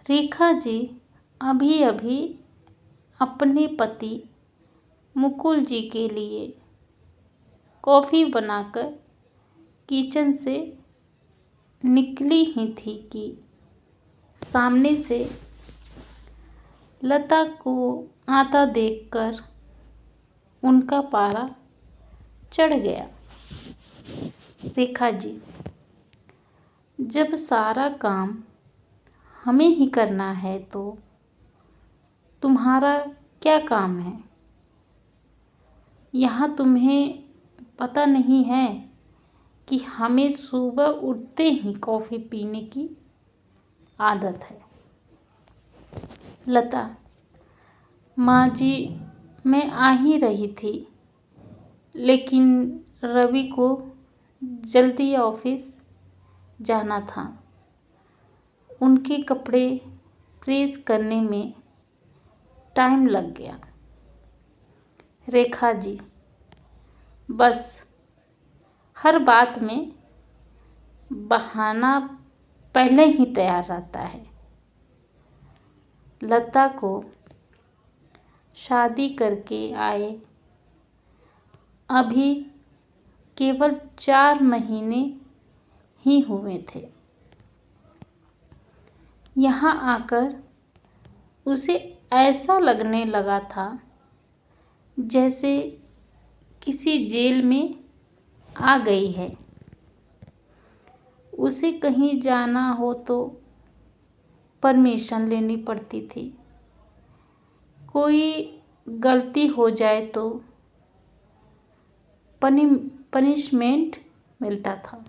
रेखा जी अभी अभी अपने पति मुकुल जी के लिए कॉफ़ी बनाकर किचन से निकली ही थी कि सामने से लता को आता देखकर उनका पारा चढ़ गया। रेखा जी, जब सारा काम हमें ही करना है तो तुम्हारा क्या काम है? यहाँ तुम्हें पता नहीं है कि हमें सुबह उठते ही कॉफ़ी पीने की आदत है। लता, माँ जी, मैं आ ही रही थी, लेकिन रवि को जल्दी ऑफिस जाना था। उनके कपड़े प्रेस करने में टाइम लग गया। रेखा जी, बस हर बात में बहाना पहले ही तैयार रहता है। लता को शादी करके आए अभी केवल 4 महीने ही हुए थे। यहाँ आकर उसे ऐसा लगने लगा था जैसे किसी जेल में आ गई है। उसे कहीं जाना हो तो परमिशन लेनी पड़ती थी। कोई गलती हो जाए तो पनिशमेंट मिलता था।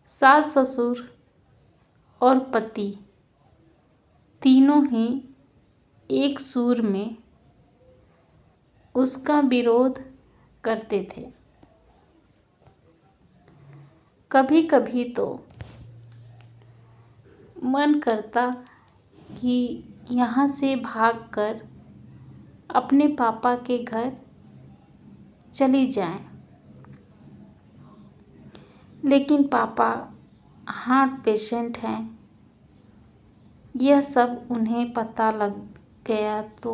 सास ससुर और पति तीनों ही एक सुर में उसका विरोध करते थे। कभी कभी तो मन करता कि यहाँ से भागकर अपने पापा के घर चली जाएं, लेकिन पापा हार्ट पेशेंट हैं। यह सब उन्हें पता लग गया तो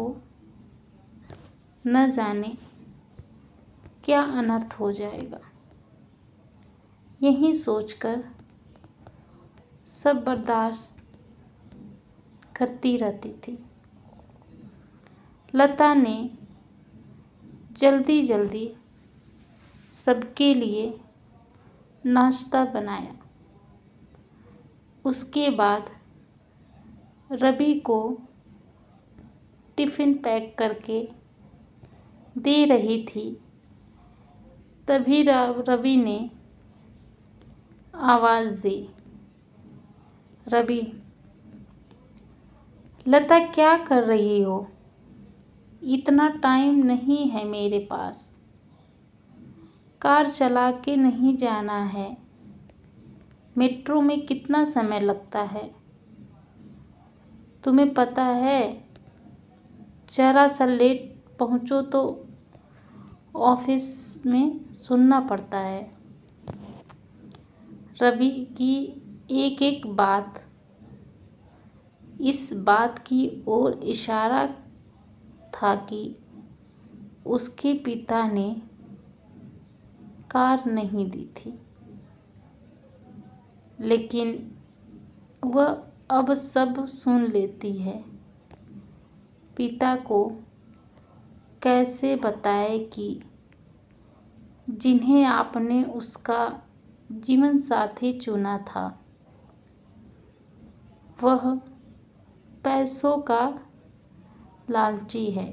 न जाने क्या अनर्थ हो जाएगा। यही सोचकर सब बर्दाश्त करती रहती थी। लता ने जल्दी जल्दी सबके लिए नाश्ता बनाया। उसके बाद रवि को टिफ़िन पैक करके दे रही थी, तभी रवि ने आवाज़ दी, रवि, लता क्या कर रही हो? इतना टाइम नहीं है मेरे पास। कार चला के नहीं जाना है। मेट्रो में कितना समय लगता है तुम्हें पता है? जरा सा लेट पहुंचो तो ऑफिस में सुनना पड़ता है। रवि की एक एक बात इस बात की ओर इशारा था कि उसके पिता ने कार नहीं दी थी, लेकिन वह अब सब सुन लेती है। पिता को कैसे बताए कि जिन्हें आपने उसका जीवन साथी चुना था वह पैसों का लालची है।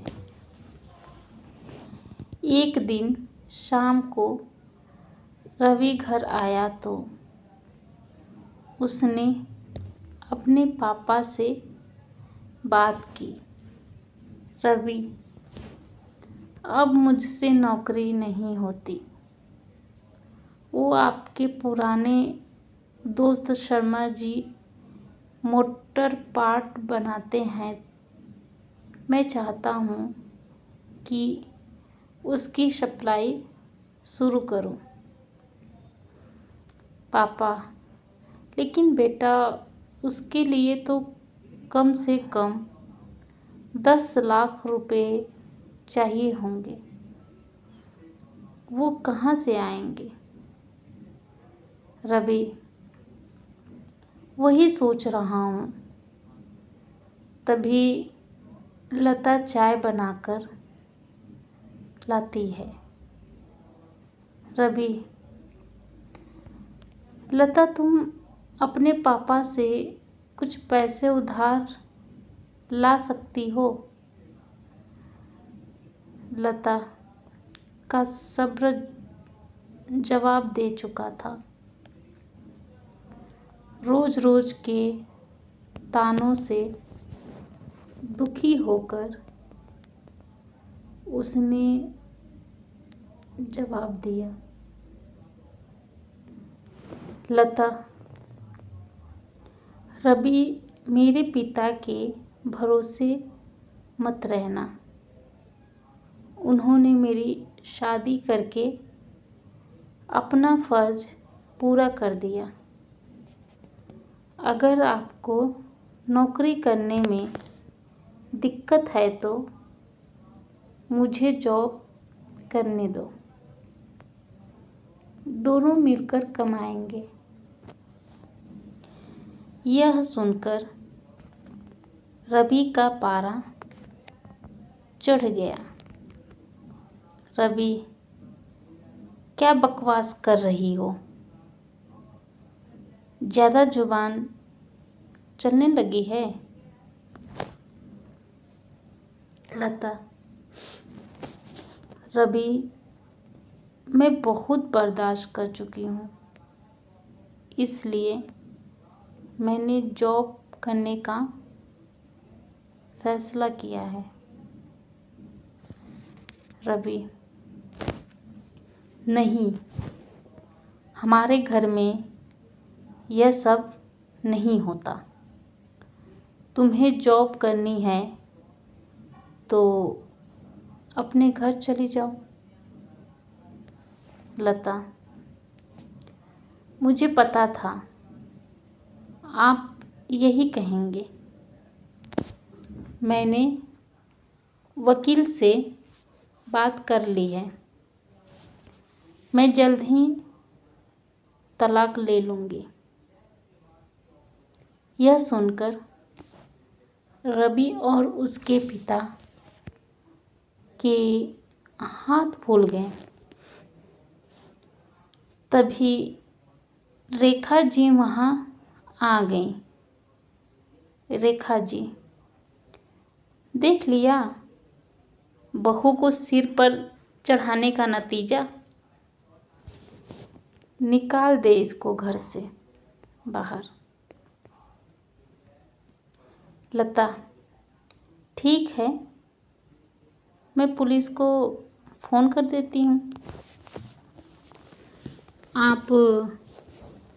एक दिन शाम को रवि घर आया तो उसने अपने पापा से बात की, रवि, अब मुझसे नौकरी नहीं होती। वो आपके पुराने दोस्त शर्मा जी मोटर पार्ट बनाते हैं। मैं चाहता हूँ कि उसकी सप्लाई शुरू करूँ। पापा, लेकिन बेटा, उसके लिए तो कम से कम 10 लाख रुपए चाहिए होंगे। वो कहाँ से आएंगे? रवि, वही सोच रहा हूँ। तभी लता चाय बनाकर लाती है। रवि, लता, तुम अपने पापा से कुछ पैसे उधार ला सकती हो। लता का सब्र जवाब दे चुका था। रोज रोज के तानों से दुखी होकर उसने जवाब दिया, लता, रवि, मेरे पिता के भरोसे मत रहना। उन्होंने मेरी शादी करके अपना फर्ज पूरा कर दिया। अगर आपको नौकरी करने में दिक्कत है तो मुझे जॉब करने दो। दोनों मिलकर कमाएंगे। यह सुनकर रवि का पारा चढ़ गया। रवि, क्या बकवास कर रही हो? ज़्यादा जुबान चलने लगी है। लता, रवि, मैं बहुत बर्दाश्त कर चुकी हूँ, इसलिए मैंने जॉब करने का फैसला किया है। रवि, नहीं, हमारे घर में यह सब नहीं होता। तुम्हें जॉब करनी है तो अपने घर चली जाओ। लता, मुझे पता था आप यही कहेंगे। मैंने वकील से बात कर ली है। मैं जल्द ही तलाक ले लूँगी। यह सुनकर रवि और उसके पिता के हाथ फूल गए। तभी रेखा जी वहाँ आ गई। रेखा जी, देख लिया बहू को सिर पर चढ़ाने का नतीजा। निकाल दे इसको घर से बाहर। लता, ठीक है, मैं पुलिस को फ़ोन कर देती हूँ। आप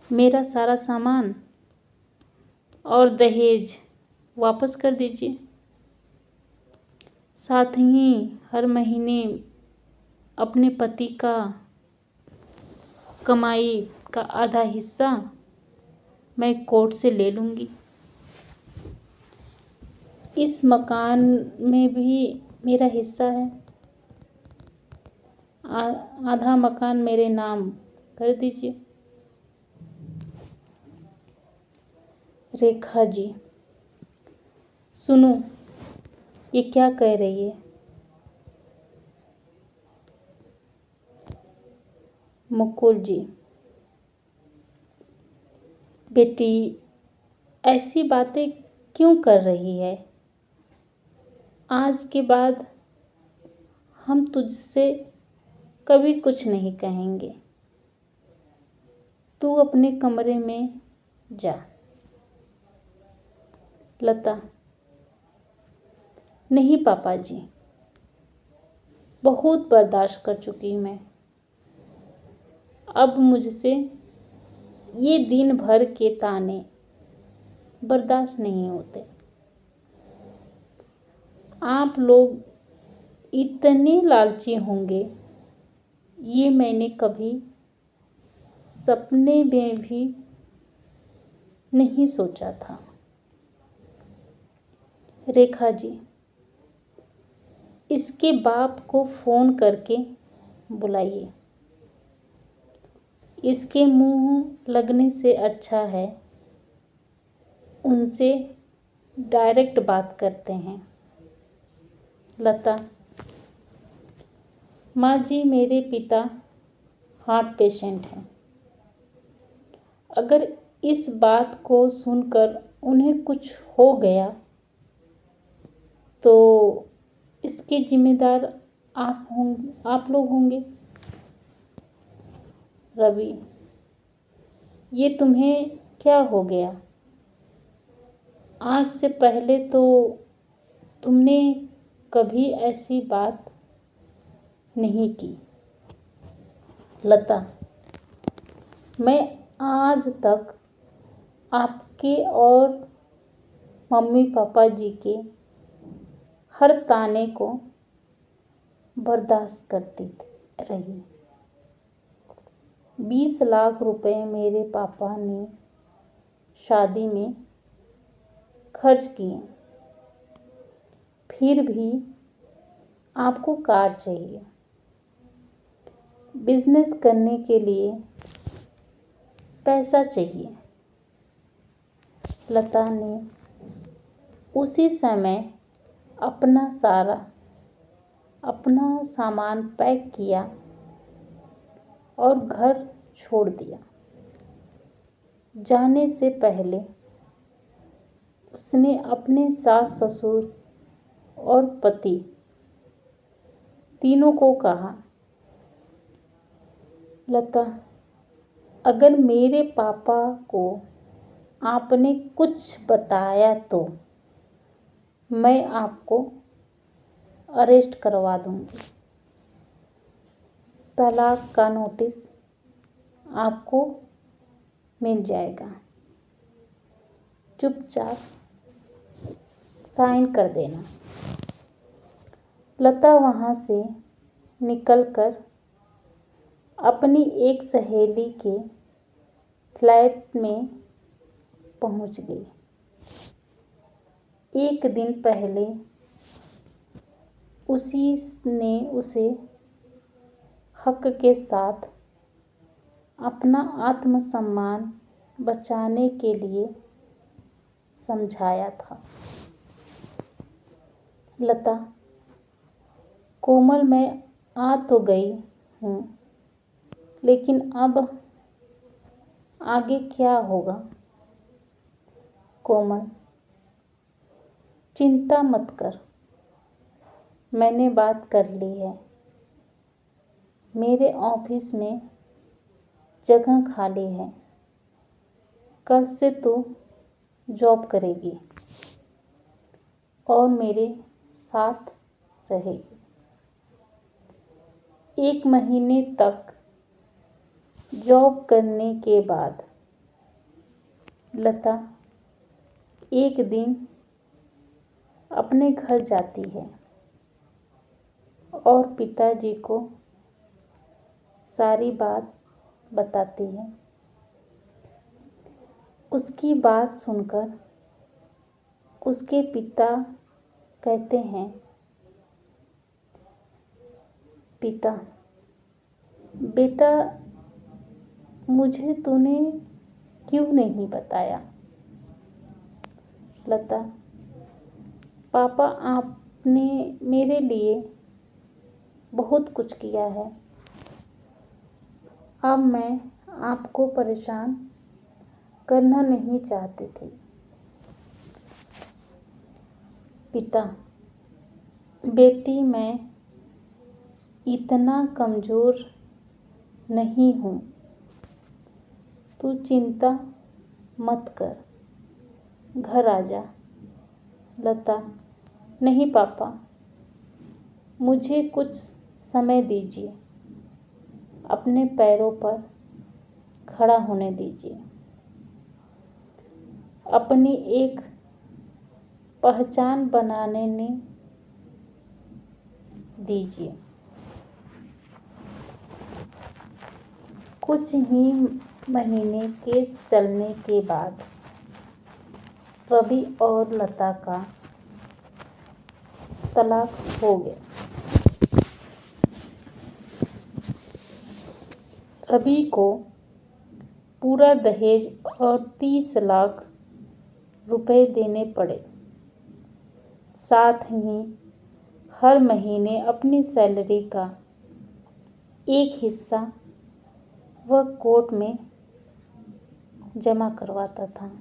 मेरा सारा सामान और दहेज वापस कर दीजिए। साथ ही हर महीने अपने पति का कमाई का आधा हिस्सा मैं कोर्ट से ले लूँगी। इस मकान में भी मेरा हिस्सा है। आधा मकान मेरे नाम कर दीजिए। रेखा जी, सुनो, ये क्या कह रही है? मुकुल जी, बेटी ऐसी बातें क्यों कर रही है? आज के बाद हम तुझसे कभी कुछ नहीं कहेंगे। तू अपने कमरे में जा। लता, नहीं पापा जी, बहुत बर्दाश्त कर चुकी मैं। अब मुझसे ये दिन भर के ताने बर्दाश्त नहीं होते। आप लोग इतने लालची होंगे ये मैंने कभी सपने में भी नहीं सोचा था। रेखा जी, इसके बाप को फ़ोन करके बुलाइए। इसके मुंह लगने से अच्छा है उनसे डायरेक्ट बात करते हैं। लता, माँ जी, मेरे पिता हार्ट पेशेंट हैं। अगर इस बात को सुनकर उन्हें कुछ हो गया तो इसके जिम्मेदार आप लोग होंगे। रवि, ये तुम्हें क्या हो गया? आज से पहले तो तुमने कभी ऐसी बात नहीं की। लता, मैं आज तक आपके और मम्मी पापा जी के हर ताने को बर्दाश्त करती रही। 20 लाख रुपए मेरे पापा ने शादी में खर्च किए, फिर भी आपको कार चाहिए। बिजनेस करने के लिए पैसा चाहिए। लता ने उसी समय अपना सामान पैक किया और घर छोड़ दिया। जाने से पहले उसने अपने सास ससुर और पति तीनों को कहा, लता, अगर मेरे पापा को आपने कुछ बताया तो मैं आपको अरेस्ट करवा दूंगी। तलाक का नोटिस आपको मिल जाएगा। चुपचाप साइन कर देना। लता वहाँ से निकलकर अपनी एक सहेली के फ्लैट में पहुँच गई। एक दिन पहले उसी ने उसे हक के साथ अपना आत्मसम्मान बचाने के लिए समझाया था। लता, कोमल, मैं आ तो गई हूँ, लेकिन अब आगे क्या होगा? कोमल, चिंता मत कर, मैंने बात कर ली है। मेरे ऑफिस में जगह खाली है। कल से तू जॉब करेगी और मेरे साथ रहेगी। 1 महीने तक जॉब करने के बाद लता एक दिन अपने घर जाती है और पिताजी को सारी बात बताती है। उसकी बात सुनकर उसके पिता कहते हैं, पिता, बेटा, मुझे तूने क्यों नहीं बताया? लता, पापा, आपने मेरे लिए बहुत कुछ किया है। अब मैं आपको परेशान करना नहीं चाहती थी। पिता, बेटी, मैं इतना कमज़ोर नहीं हूँ। तू चिंता मत कर, घर आ जा। लता, नहीं पापा, मुझे कुछ समय दीजिए, अपने पैरों पर खड़ा होने दीजिए, अपनी एक पहचान बनाने दीजिए। कुछ ही महीने केस चलने के बाद रवि और लता का तलाक हो गया। रवि को पूरा दहेज और 30 लाख रुपए देने पड़े। साथ ही हर महीने अपनी सैलरी का एक हिस्सा वह कोर्ट में जमा करवाता था।